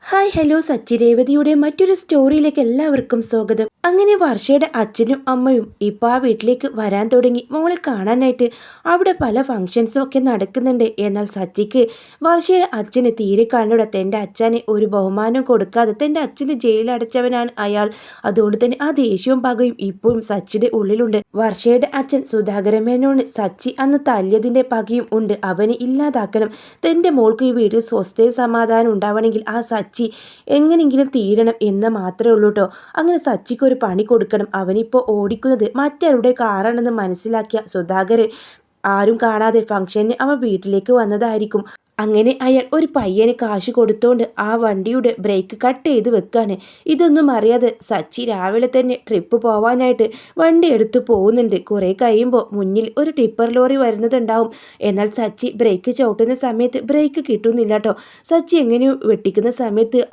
Hi hello Sachi രേവതിയുടെ മറ്റൊരു സ്റ്റോറിയിലേക്ക് എല്ലാവർക്കും സ്വാഗതം. അങ്ങനെ വർഷയുടെ അച്ഛനും അമ്മയും ഇപ്പോൾ ആ വീട്ടിലേക്ക് വരാൻ തുടങ്ങി മോളെ കാണാനായിട്ട്. അവിടെ പല ഫംഗ്ഷൻസും ഒക്കെ നടക്കുന്നുണ്ട്. എന്നാൽ സച്ചിക്ക് വർഷയുടെ അച്ഛന് തീരെ കണ്ടുകൂടാ. തൻ്റെ അച്ഛന് ഒരു ബഹുമാനം കൊടുക്കാതെ തൻ്റെ അച്ഛന് ജയിലടച്ചവനാണ് അയാൾ. അതുകൊണ്ട് തന്നെ ആ ദേഷ്യവും പകയും ഇപ്പോഴും സച്ചിയുടെ ഉള്ളിലുണ്ട്. വർഷയുടെ അച്ഛൻ സുധാകരൻ മേനോന് സച്ചി അന്ന് തല്ലിയതിൻ്റെ പകയും ഉണ്ട്. അവനെ ഇല്ലാതാക്കണം. തൻ്റെ മോൾക്ക് ഈ വീട്ടിൽ സ്വസ്ഥയും സമാധാനം ഉണ്ടാവണമെങ്കിൽ ആ സച്ചി എങ്ങനെയെങ്കിലും തീരണം എന്ന് മാത്രമേ ഉള്ളൂ കേട്ടോ. അങ്ങനെ സച്ചിക്ക് ഒരു പണി കൊടുക്കണം. അവനിപ്പോൾ ഓടിക്കുന്നത് മറ്റാരുടെ കാറാണെന്ന് മനസ്സിലാക്കിയ സുധാകരൻ ആരും കാണാതെ ഫംഗ്ഷന് അവൻ വീട്ടിലേക്ക് വന്നതായിരിക്കും. അങ്ങനെ അയാൾ ഒരു പയ്യന് കാശ് കൊടുത്തോണ്ട് ആ വണ്ടിയുടെ ബ്രേക്ക് കട്ട് ചെയ്ത് വെക്കാണ്. ഇതൊന്നും അറിയാതെ സച്ചി രാവിലെ തന്നെ ട്രിപ്പ് പോവാനായിട്ട് വണ്ടി എടുത്തു പോകുന്നുണ്ട്. കുറേ കഴിയുമ്പോൾ മുന്നിൽ ഒരു ടിപ്പർ ലോറി വരുന്നതുണ്ടാവും. എന്നാൽ സച്ചി ബ്രേക്ക് ചവിട്ടുന്ന സമയത്ത് ബ്രേക്ക് കിട്ടുന്നില്ല കേട്ടോ. സച്ചി എങ്ങനെ വെട്ടിക്കുന്ന സമയത്ത്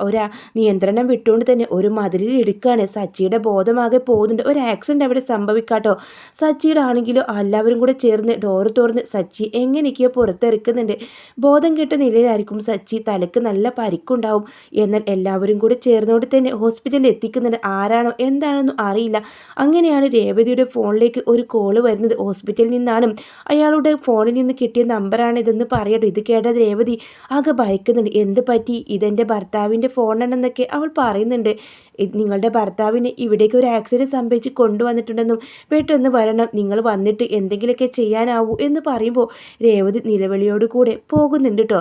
നിയന്ത്രണം വിട്ടുകൊണ്ട് തന്നെ ഒരു മതിലിൽ ഇടുക്കാണ്. സച്ചിയുടെ ബോധമാകെ പോകുന്നുണ്ട്. ഒരു ആക്സിഡന്റ് അവിടെ സംഭവിക്കാട്ടോ. സച്ചിയുടെ ആണെങ്കിലോ എല്ലാവരും കൂടെ ചേർന്ന് ഡോറ് തുറന്ന് സച്ചി എങ്ങനെയൊക്കെയോ പുറത്തിറക്കുന്നുണ്ട്. ബോധം കെട്ട നിലയിലായിരിക്കും സച്ചി. തലക്ക് നല്ല പരിക്കുണ്ടാവും. എന്നാൽ എല്ലാവരും കൂടി ചേർന്നുകൊണ്ട് തന്നെ ഹോസ്പിറ്റലിൽ എത്തിക്കുന്നുണ്ട്. ആരാണോ എന്താണെന്നും അറിയില്ല. അങ്ങനെയാണ് രേവതിയുടെ ഫോണിലേക്ക് ഒരു കോള് വരുന്നത്. ഹോസ്പിറ്റലിൽ നിന്നാണ്. അയാളുടെ ഫോണിൽ നിന്ന് കിട്ടിയ നമ്പറാണ് ഇതെന്ന് പറയട്ടോ. ഇത് കേട്ട രേവതി ആകെ ഭയക്കുന്നുണ്ട്. എന്ത് പറ്റി? ഇതെൻ്റെ ഭർത്താവിൻ്റെ ഫോണാണെന്നൊക്കെ അവൾ പറയുന്നുണ്ട്. നിങ്ങളുടെ ഭർത്താവിന് ഇവിടേക്ക് ഒരു ആക്സിഡൻറ്റ് സംഭവിച്ച് കൊണ്ടുവന്നിട്ടുണ്ടെന്നും പെട്ടെന്ന് വരണം, നിങ്ങൾ വന്നിട്ട് എന്തെങ്കിലുമൊക്കെ ചെയ്യാനാവൂ എന്ന് പറയുമ്പോൾ രേവതി നിലവിളിയോടുകൂടെ പോകുന്നുണ്ട് കേട്ടോ.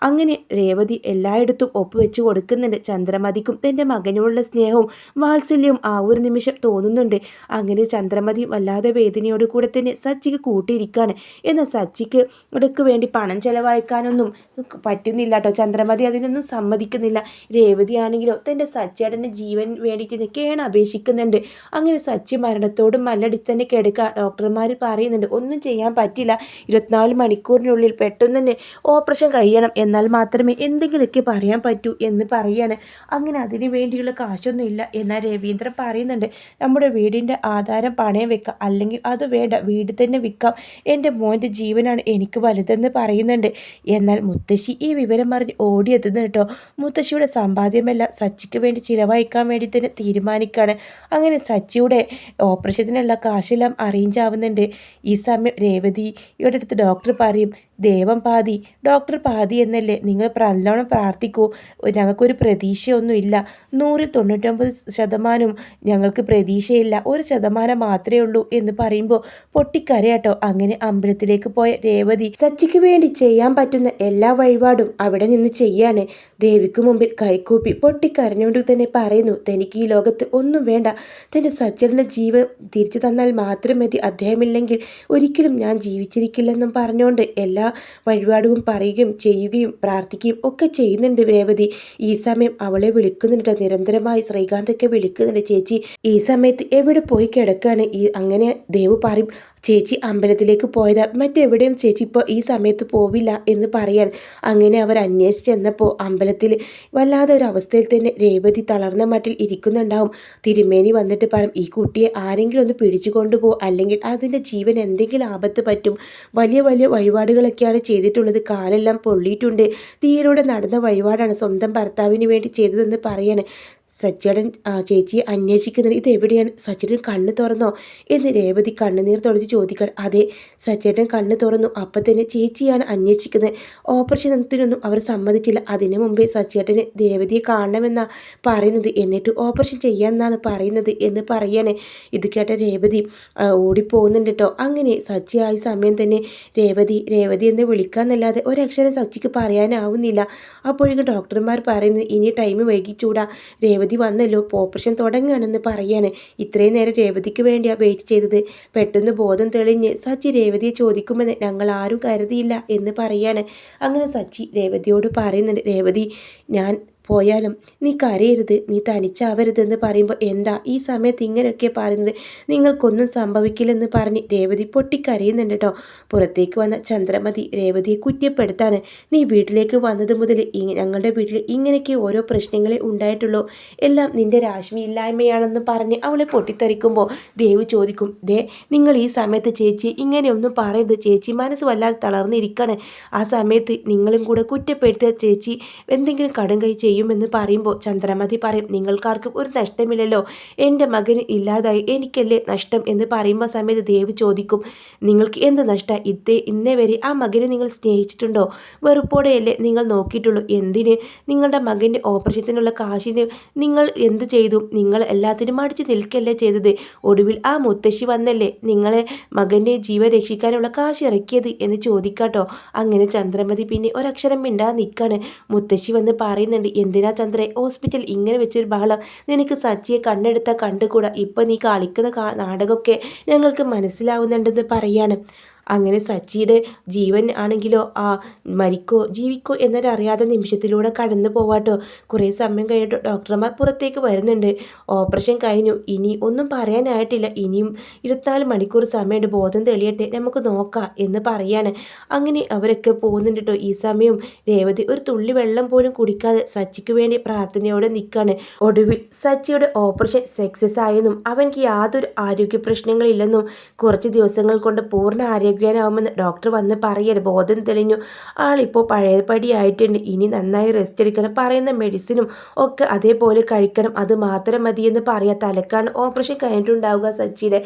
അങ്ങനെ രേവതി എല്ലായിടത്തും ഒപ്പുവെച്ച് കൊടുക്കുന്നുണ്ട്. ചന്ദ്രമതിക്കും തൻ്റെ മകനോടുള്ള സ്നേഹവും വാത്സല്യവും ആ ഒരു നിമിഷം തോന്നുന്നുണ്ട്. അങ്ങനെ ചന്ദ്രമതി വല്ലാതെ വേദനയോട് കൂടെ തന്നെ സച്ചിക്ക് കൂട്ടിയിരിക്കുകയാണ്. എന്നാൽ സച്ചിക്ക് ഇടയ്ക്ക് വേണ്ടി പണം ചെലവഴിക്കാനൊന്നും പറ്റുന്നില്ല കേട്ടോ. ചന്ദ്രമതി അതിനൊന്നും സമ്മതിക്കുന്നില്ല. രേവതിയാണെങ്കിലോ തൻ്റെ സച്ചിയുടെ ജീവൻ വേണ്ടിയിട്ട് കേണ അപേക്ഷിക്കുന്നുണ്ട്. അങ്ങനെ സച്ചി മരണത്തോട് മല്ലടിച്ച് തന്നെ കിടക്കുക. ഡോക്ടർമാർ പറയുന്നുണ്ട് ഒന്നും ചെയ്യാൻ പറ്റില്ല, 24 മണിക്കൂറിനുള്ളിൽ പെട്ടെന്ന് തന്നെ ഓപ്പറേഷൻ കഴിയണം, എന്നാൽ മാത്രമേ എന്തെങ്കിലുമൊക്കെ പറയാൻ പറ്റൂ എന്ന് പറയാണ്. അങ്ങനെ അതിനു വേണ്ടിയുള്ള കാശൊന്നും ഇല്ല. എന്നാൽ രവീന്ദ്രൻ പറയുന്നുണ്ട് നമ്മുടെ വീടിൻ്റെ ആധാരം പണയം വെക്കാം, അല്ലെങ്കിൽ അത് വേണ്ട, വീട് തന്നെ വിൽക്കാം, എൻ്റെ മോൻ്റെ ജീവനാണ് എനിക്ക് വലുതെന്ന് പറയുന്നുണ്ട്. എന്നാൽ മുത്തശ്ശി ഈ വിവരം അറിഞ്ഞ് ഓടിയെത്തുന്നു കേട്ടോ. മുത്തശ്ശിയുടെ സമ്പാദ്യമെല്ലാം സച്ചിക്ക് വേണ്ടി ചിലവഴിക്കാൻ വേണ്ടി തന്നെ തീരുമാനിക്കുകയാണ്. അങ്ങനെ സച്ചിയുടെ ഓപ്പറേഷത്തിനുള്ള കാശെല്ലാം അറേഞ്ച് ആവുന്നുണ്ട്. ഈ സമയം രേവതിയുടെ അടുത്ത് ഡോക്ടർ പറയും ദേവം പാതി ഡോക്ടർ പാതി എന്നല്ലേ, നിങ്ങൾ നല്ലോണം പ്രാർത്ഥിക്കൂ, ഞങ്ങൾക്കൊരു പ്രതീക്ഷയൊന്നുമില്ല, 100ൽ 99% ഞങ്ങൾക്ക് പ്രതീക്ഷയില്ല, 1% മാത്രമേ ഉള്ളൂ എന്ന് പറയുമ്പോൾ പൊട്ടിക്കരയാട്ടോ. അങ്ങനെ അമ്പലത്തിലേക്ക് പോയ രേവതി സച്ചിക്ക് വേണ്ടി ചെയ്യാൻ പറ്റുന്ന എല്ലാ വഴിപാടും അവിടെ നിന്ന് ചെയ്യാണ്. ദേവിക്ക് മുമ്പിൽ കൈകൂപ്പി പൊട്ടിക്കരഞ്ഞുകൊണ്ട് തന്നെ പറയുന്നു തനിക്ക് ഈ ലോകത്ത് ഒന്നും വേണ്ട, തൻ്റെ സച്ചിയുടെ ജീവൻ തിരിച്ചു തന്നാൽ മാത്രം മതി, അദ്ദേഹമില്ലെങ്കിൽ ഒരിക്കലും ഞാൻ ജീവിച്ചിരിക്കില്ലെന്നും പറഞ്ഞുകൊണ്ട് എല്ലാ വഴിപാടും പറയുകയും ചെയ്യുകയും പ്രാർത്ഥിക്കുകയും ഒക്കെ ചെയ്യുന്നുണ്ട് രേവതി. ഈ സമയം അവളെ വിളിക്കുന്നുണ്ട്. നിരന്തരമായി ശ്രീകാന്തൊക്കെ വിളിക്കുന്നുണ്ട് ചേച്ചി. ഈ സമയത്ത് എവിടെ പോയി കിടക്കുകയാണ്? അങ്ങനെ ദേവ് പറയും ചേച്ചി അമ്പലത്തിലേക്ക് പോയതാ, മറ്റെവിടെയും ചേച്ചി ഇപ്പോൾ ഈ സമയത്ത് പോവില്ല എന്ന് പറയാൻ. അങ്ങനെ അവർ അന്വേഷിച്ച് ചെന്നപ്പോൾ അമ്പലത്തിൽ വല്ലാതെ ഒരു അവസ്ഥയിൽ തന്നെ രേവതി തളർന്ന മട്ടിൽ ഇരിക്കുന്നുണ്ടാവും. തിരുമേനി വന്നിട്ട് പറയും ഈ കുട്ടിയെ ആരെങ്കിലും ഒന്ന് പിടിച്ചു കൊണ്ടുപോകും, അല്ലെങ്കിൽ അതിൻ്റെ ജീവൻ എന്തെങ്കിലും ആപത്ത് പറ്റും, വലിയ വലിയ വഴിപാടുകളൊക്കെയാണ് ചെയ്തിട്ടുള്ളത്, കാലെല്ലാം പൊള്ളിയിട്ടുണ്ട്, തീയിലൂടെ നടന്ന വഴിപാടാണ്, സ്വന്തം ഭർത്താവിന് വേണ്ടി ചെയ്തതെന്ന് പറയാണ്. സച്ചിയേടൻ ചേച്ചിയെ അന്വേഷിക്കുന്നത് ഇതെവിടെയാണ്? സച്ചിയേട്ടൻ കണ്ണ് തുറന്നോ എന്ന് രേവതി കണ്ണുനീർ തുടച്ച് ചോദിക്കാൻ. അതെ, സച്ചിയേട്ടൻ കണ്ണ് തുറന്നു. അപ്പം തന്നെ ചേച്ചിയാണ് അന്വേഷിക്കുന്നത്. ഓപ്പറേഷനത്തിനൊന്നും അവർ സമ്മതിച്ചില്ല. അതിനു മുമ്പേ സച്ചിയേട്ടന് രേവതിയെ കാണണമെന്നാണ് പറയുന്നത്, എന്നിട്ട് ഓപ്പറേഷൻ ചെയ്യാമെന്നാണ് പറയുന്നത് എന്ന് പറയാണ്. ഇത് കേട്ട രേവതി ഓടിപ്പോകുന്നുണ്ട് കേട്ടോ. അങ്ങനെ സച്ചി ആയ സമയം തന്നെ രേവതി രേവതി എന്ന് വിളിക്കാമെന്നല്ലാതെ ഒരക്ഷരം സച്ചിക്ക് പറയാനാവുന്നില്ല. അപ്പോഴേക്കും ഡോക്ടർമാർ പറയുന്നത് ഇനി ടൈം വൈകിച്ചൂടാ, രേവതി വന്നല്ലോ, ഓപ്പറേഷൻ തുടങ്ങുകയാണെന്ന് പറയാണ്. ഇത്രയും നേരം രേവതിക്ക് വേണ്ടിയാണ് വെയിറ്റ് ചെയ്തത്. പെട്ടെന്ന് ബോധം തെളിഞ്ഞ് സച്ചി രേവതിയെ ചോദിക്കുമെന്ന് ഞങ്ങൾ ആരും കരുതിയില്ല എന്ന് പറയാണ്. അങ്ങനെ സച്ചി രേവതിയോട് പറയുന്നുണ്ട് രേവതി ഞാൻ പോയാലും നീ കരയരുത്, നീ തനിച്ചാവരുതെന്ന് പറയുമ്പോൾ എന്താ ഈ സമയത്ത് ഇങ്ങനെയൊക്കെ പറയുന്നത്, നിങ്ങൾക്കൊന്നും സംഭവിക്കില്ലെന്ന് പറഞ്ഞ് രേവതി പൊട്ടിക്കരയുന്നുണ്ട് കേട്ടോ. പുറത്തേക്ക് വന്ന ചന്ദ്രമതി രേവതിയെ കുറ്റപ്പെടുത്താണ്. നീ വീട്ടിലേക്ക് വന്നത് മുതൽ ഞങ്ങളുടെ വീട്ടിൽ ഇങ്ങനെയൊക്കെ ഓരോ പ്രശ്നങ്ങളെ ഉണ്ടായിട്ടുള്ളൂ, എല്ലാം നിൻ്റെ രാശ്മിയില്ലായ്മയാണെന്ന് പറഞ്ഞ് അവളെ പൊട്ടിത്തെറിക്കുമ്പോൾ ദേവ് ചോദിക്കും നിങ്ങൾ ഈ സമയത്ത് ചേച്ചി ഇങ്ങനെയൊന്നും പറയരുത്, ചേച്ചി മനസ്സ് വല്ലാതെ തളർന്നിരിക്കുകയാണ്, ആ സമയത്ത് നിങ്ങളും കൂടെ കുറ്റപ്പെടുത്തിയ ചേച്ചി എന്തെങ്കിലും കടും കൈ ചെയ്യുമെന്ന് പറയുമ്പോൾ ചന്ദ്രമതി പറയും, നിങ്ങൾക്കാർക്കും ഒരു നഷ്ടമില്ലല്ലോ, എൻ്റെ മകന് ഇല്ലാതായി എനിക്കല്ലേ നഷ്ടം എന്ന് പറയുമ്പോൾ സമയത്ത് ദേവ് ചോദിക്കും, നിങ്ങൾക്ക് എന്ത് നഷ്ടം? ഇന്നേ വരെ ആ മകനെ നിങ്ങൾ സ്നേഹിച്ചിട്ടുണ്ടോ? വെറുപ്പോടെയല്ലേ നിങ്ങൾ നോക്കിയിട്ടുള്ളൂ. എന്തിന്? നിങ്ങളുടെ മകൻ്റെ ഓപ്പറേഷത്തിനുള്ള കാശിന് നിങ്ങൾ എന്ത് ചെയ്തു? നിങ്ങൾ എല്ലാത്തിനും അടിച്ചു നിൽക്കല്ലേ ചെയ്തത്. ഒടുവിൽ ആ മുത്തശ്ശി വന്നല്ലേ നിങ്ങളെ മകൻ്റെ ജീവൻ രക്ഷിക്കാനുള്ള കാശ് ഇറക്കിയത് എന്ന് ചോദിക്കാട്ടോ. അങ്ങനെ ചന്ദ്രമതി പിന്നെ ഒരക്ഷരം മിണ്ടാതെ നിൽക്കാണ്. മുത്തശ്ശി വന്ന് പറയുന്നുണ്ട്, എന്തിനാ ചന്ദ്രേ ഹോസ്പിറ്റൽ ഇങ്ങനെ വെച്ചൊരു ബഹളം? നിനക്ക് സച്ചിയെ കണ്ണെടുത്താൽ കണ്ടുകൂടാ. ഇപ്പം നീ കളിക്കുന്ന നാടകമൊക്കെ ഞങ്ങൾക്ക് മനസ്സിലാവുന്നുണ്ടെന്ന് പറയാണ്. അങ്ങനെ സച്ചിയുടെ ജീവൻ ആണെങ്കിലോ മരിക്കോ ജീവിക്കോ എന്നൊരറിയാത്ത നിമിഷത്തിലൂടെ കടന്നു പോവാട്ടോ. കുറേ സമയം കഴിഞ്ഞിട്ട് ഡോക്ടർമാർ പുറത്തേക്ക് വരുന്നുണ്ട്. ഓപ്പറേഷൻ കഴിഞ്ഞു, ഇനി ഒന്നും പറയാനായിട്ടില്ല, ഇനിയും 24 മണിക്കൂർ സമയമുണ്ട്, ബോധം തെളിയട്ടെ, നമുക്ക് നോക്കാം എന്ന് പറയാണ്. അങ്ങനെ അവരൊക്കെ പോകുന്നുണ്ട് കേട്ടോ. ഈ സമയം രേവതി ഒരു തുള്ളി വെള്ളം പോലും കുടിക്കാതെ സച്ചിക്ക് വേണ്ടി പ്രാർത്ഥനയോടെ നിൽക്കുകയാണ്. ഒടുവിൽ സച്ചിയുടെ ഓപ്പറേഷൻ സക്സസ് ആയെന്നും അവൻക്ക് യാതൊരു ആരോഗ്യ പ്രശ്നങ്ങളില്ലെന്നും കുറച്ച് ദിവസങ്ങൾ കൊണ്ട് പൂർണ്ണ ആരോഗ്യവാനാവുമെന്ന് ഡോക്ടർ വന്ന് പറയാണ്. ബോധം തെളിഞ്ഞു, ആളിപ്പോൾ പഴയപടി ആയിട്ടുണ്ട്, ഇനി നന്നായി റെസ്റ്റ് എടുക്കണം, പറയുന്ന മെഡിസിനും ഒക്കെ അതേപോലെ കഴിക്കണം, അത് മാത്രം മതിയെന്ന് പറയാം. തലക്കാണ് ഓപ്പറേഷൻ കഴിഞ്ഞിട്ടുണ്ടാവുക സച്ചിയുടെ.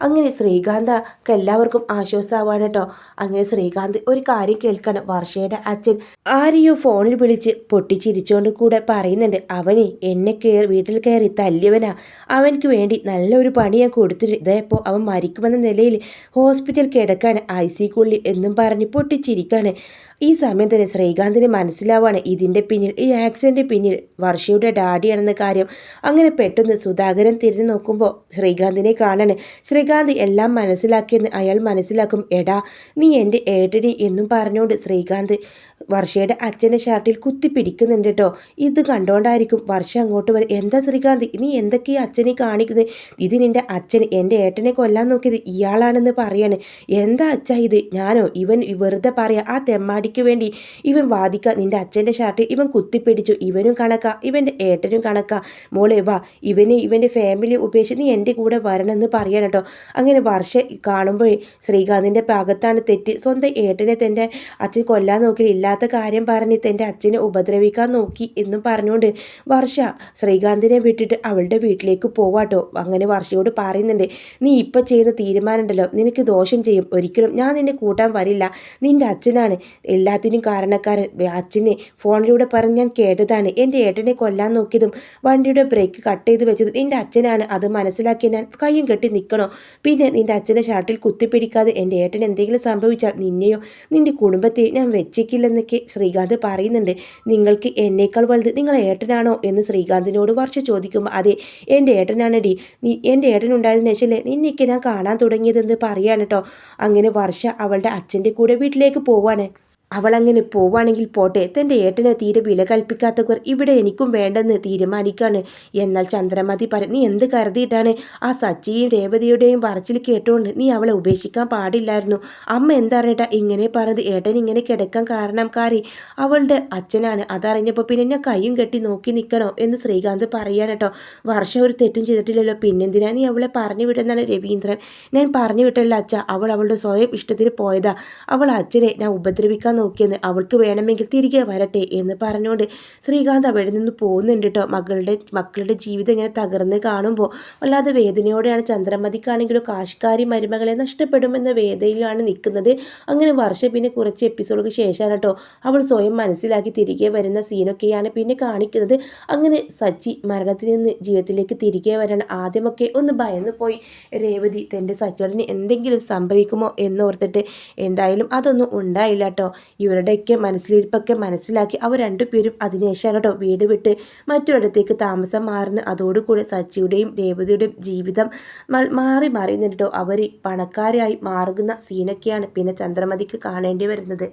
അങ്ങനെ ശ്രീകാന്തൊക്കെ എല്ലാവർക്കും ആശ്വാസമാവാണ് കേട്ടോ. അങ്ങനെ ശ്രീകാന്ത് ഒരു കാര്യം കേൾക്കണം. വർഷയുടെ അച്ഛൻ ആരെയോ ഫോണിൽ വിളിച്ച് പൊട്ടിച്ചിരിച്ചുകൊണ്ട് കൂടെ പറയുന്നുണ്ട്, അവന് എന്നെ വീട്ടിൽ കയറി തല്ലിയവനാ, അവനക്ക് വേണ്ടി നല്ലൊരു പണി ഞാൻ കൊടുത്തിട്ട് ഇതേപ്പോൾ അവൻ മരിക്കുമെന്ന നിലയിൽ ഹോസ്പിറ്റൽ കിടക്കാൻ ഐസിക്കുള്ളിൽ എന്നും പറഞ്ഞ് പൊട്ടിച്ചിരിക്കാണ്. ഈ സമയം തന്നെ ശ്രീകാന്തിന് മനസ്സിലാവാണ് ഇതിൻ്റെ പിന്നിൽ, ഈ ആക്സിഡൻറ്റ് പിന്നിൽ വർഷയുടെ ഡാഡിയാണെന്ന കാര്യം. അങ്ങനെ പെട്ടെന്ന് സുധാകരൻ തിരിഞ്ഞു നോക്കുമ്പോൾ ശ്രീകാന്തിനെ കാണാണ്. ശ്രീകാന്ത് എല്ലാം മനസ്സിലാക്കിയെന്ന് അയാൾ മനസ്സിലാക്കും. എടാ നീ എൻ്റെ ഏട്ടനി എന്നും പറഞ്ഞുകൊണ്ട് ശ്രീകാന്ത് വർഷയുടെ അച്ഛൻ്റെ ഷർട്ടിൽ കുത്തി പിടിക്കുന്നുണ്ട് കേട്ടോ. ഇത് കണ്ടുകൊണ്ടായിരിക്കും വർഷ അങ്ങോട്ട് വരും. എന്താ ശ്രീകാന്ത് നീ എന്തൊക്കെ ഈ അച്ഛനെ കാണിക്കുന്നത്? ഇത് നിൻ്റെ അച്ഛൻ എൻ്റെ ഏട്ടനെ കൊല്ലാൻ നോക്കിയത് ഇയാളാണെന്ന് പറയാണ്. എന്താ അച്ഛാ ഇത്? ഞാനോ? ഇവൻ വെറുതെ പറയാ, ആ തെമ്മാടിക്ക് വേണ്ടി ഇവൻ വാദിക്കുക. നിൻ്റെ അച്ഛൻ്റെ ഷർട്ടിൽ ഇവൻ കുത്തിപ്പിടിച്ചു, ഇവനും കണക്കാ, ഇവൻ്റെ ഏട്ടനും കണക്കാ. മോളെ വാ, ഇവൻ്റെ ഫാമിലി ഉപേക്ഷിച്ച് നീ എൻ്റെ കൂടെ വരണമെന്ന് പറയണം കേട്ടോ. അങ്ങനെ വർഷ കാണുമ്പോൾ ശ്രീകാന്തിൻ്റെ ഭാഗത്താണ് തെറ്റ്. സ്വന്തം ഏട്ടനെ തൻ്റെ അച്ഛൻ കൊല്ലാൻ നോക്കി ഇല്ലാത്ത കാര്യം പറഞ്ഞ് തൻ്റെ അച്ഛനെ ഉപദ്രവിക്കാൻ നോക്കി എന്നും പറഞ്ഞുകൊണ്ട് വർഷ ശ്രീകാന്തിനെ വിട്ടിട്ട് അവളുടെ വീട്ടിലേക്ക് പോവാട്ടോ. അങ്ങനെ വർഷയോട് പറയുന്നുണ്ട്, നീ ഇപ്പം ചെയ്യുന്ന തീരുമാനം ഉണ്ടല്ലോ നിനക്ക് ദോഷം ചെയ്യും, ഒരിക്കലും ഞാൻ നിന്നെ കൂട്ടാൻ വരില്ല, നിൻ്റെ അച്ഛനാണ് എല്ലാത്തിനും കാരണക്കാരൻ. അച്ഛനെ ഫോണിലൂടെ പറഞ്ഞ് ഞാൻ കേട്ടതാണ്, എൻ്റെ ഏട്ടനെ കൊല്ലാൻ നോക്കിയതും വണ്ടിയുടെ ബ്രേക്ക് കട്ട് ചെയ്ത് വെച്ചത് നിൻ്റെ അച്ഛനാണ്, അത് മനസ്സിലാക്കി ഞാൻ കയ്യും കെട്ടി നിൽക്കണോ? പിന്നെ നിൻ്റെ അച്ഛൻ്റെ ഷർട്ടിൽ കുത്തിപ്പിടിക്കാതെ എൻ്റെ ഏട്ടൻ എന്തെങ്കിലും സംഭവിച്ചാൽ നിന്നെയോ നിൻ്റെ കുടുംബത്തെയോ ഞാൻ വെച്ചേക്കില്ലെന്നൊക്കെ ശ്രീകാന്ത് പറയുന്നുണ്ട്. നിങ്ങൾക്ക് എന്നേക്കാൾ വലുത് നിങ്ങളെ ഏട്ടനാണോ എന്ന് ശ്രീകാന്തിനോട് വർഷ ചോദിക്കുമ്പോൾ അതെ എൻ്റെ ഏട്ടനാണെടി, എൻ്റെ ഏട്ടനുണ്ടായതിനു ശേഷമല്ലേ നിന്നെയൊക്കെ ഞാൻ കാണാൻ തുടങ്ങിയതെന്ന് പറയാണ് കേട്ടോ. അങ്ങനെ വർഷ അവളുടെ അച്ഛൻ്റെ കൂടെ വീട്ടിലേക്ക് പോവാണ്. അവളങ്ങനെ പോവുകയാണെങ്കിൽ പോട്ടെ, തൻ്റെ ഏട്ടനെ തീരെ വില കൽപ്പിക്കാത്തവർ ഇവിടെ എനിക്കും വേണ്ടെന്ന് തീരുമാനിക്കാണ്. എന്നാൽ ചന്ദ്രമതി നീ എന്ത് കരുതിയിട്ടാണ് ആ സച്ചിയും രേവതിയുടെയും പറച്ചിൽ കേട്ടുകൊണ്ട് നീ അവളെ ഉപേക്ഷിക്കാൻ പാടില്ലായിരുന്നു. അമ്മ എന്തറിഞ്ഞിട്ടാ ഇങ്ങനെ പറഞ്ഞത്? ഏട്ടൻ ഇങ്ങനെ കിടക്കാൻ കാരണക്കാരി അവളുടെ അച്ഛനാണ്, അതറിഞ്ഞപ്പോൾ പിന്നെ ഞാൻ കയ്യും കെട്ടി നോക്കി നിൽക്കണോ എന്ന് ശ്രീകാന്ത് പറയാൻ കേട്ടോ. വർഷ ഒരു തെറ്റും ചെയ്തിട്ടില്ലല്ലോ, പിന്നെന്തിനാ നീ അവളെ പറഞ്ഞു വിടുന്നതാണ് രവീന്ദ്രൻ. ഞാൻ പറഞ്ഞു വിട്ടല്ല അച്ഛ, അവൾ അവളുടെ സ്വയം ഇഷ്ടത്തിന് പോയതാ, അവൾ അച്ഛനെ ഞാൻ ഉപദ്രവിക്കാൻ നോക്കിയെന്ന്, അവൾക്ക് വേണമെങ്കിൽ തിരികെ വരട്ടെ എന്ന് പറഞ്ഞുകൊണ്ട് ശ്രീകാന്ത് അവിടെ നിന്ന് പോകുന്നുണ്ട് കേട്ടോ. മക്കളുടെ ജീവിതം ഇങ്ങനെ തകർന്ന് കാണുമ്പോൾ വല്ലാതെ വേദനയോടെയാണ്. ചന്ദ്രമതിക്കാണെങ്കിലും കാശുകാരി മരുമകളെ നഷ്ടപ്പെടുമെന്ന വേദനയിലാണ് നിൽക്കുന്നത്. അങ്ങനെ വർഷം പിന്നെ കുറച്ച് എപ്പിസോഡുകൾക്ക് ശേഷമാണ് കേട്ടോ അവൾ സ്വയം മനസ്സിലാക്കി തിരികെ വരുന്ന സീനൊക്കെയാണ് പിന്നെ കാണിക്കുന്നത്. അങ്ങനെ സച്ചി മരണത്തിൽ നിന്ന് ജീവിതത്തിലേക്ക് തിരികെ വരണം. ആദ്യമൊക്കെ ഒന്ന് ഭയന്നു പോയി രേവതി, തൻ്റെ സച്ചേട്ടന് എന്തെങ്കിലും സംഭവിക്കുമോ എന്നോർത്തിട്ട്. എന്തായാലും അതൊന്നും ഉണ്ടായില്ല കേട്ടോ. ഇവരുടെയൊക്കെ മനസ്സിലിരിപ്പൊക്കെ മനസ്സിലാക്കി അവർ രണ്ടുപേരും അതിനുശേഷം കേട്ടോ വീട് വിട്ട് മറ്റൊരിടത്തേക്ക് താമസം മാറുന്നു. അതോടുകൂടി സച്ചിയുടെയും രേവതിയുടെയും ജീവിതം മാറിയുന്നുണ്ട് കേട്ടോ. അവർ പണക്കാരായി മാറുന്ന സീനൊക്കെയാണ് പിന്നെ ചന്ദ്രമതിക്ക് കാണേണ്ടി വരുന്നത്.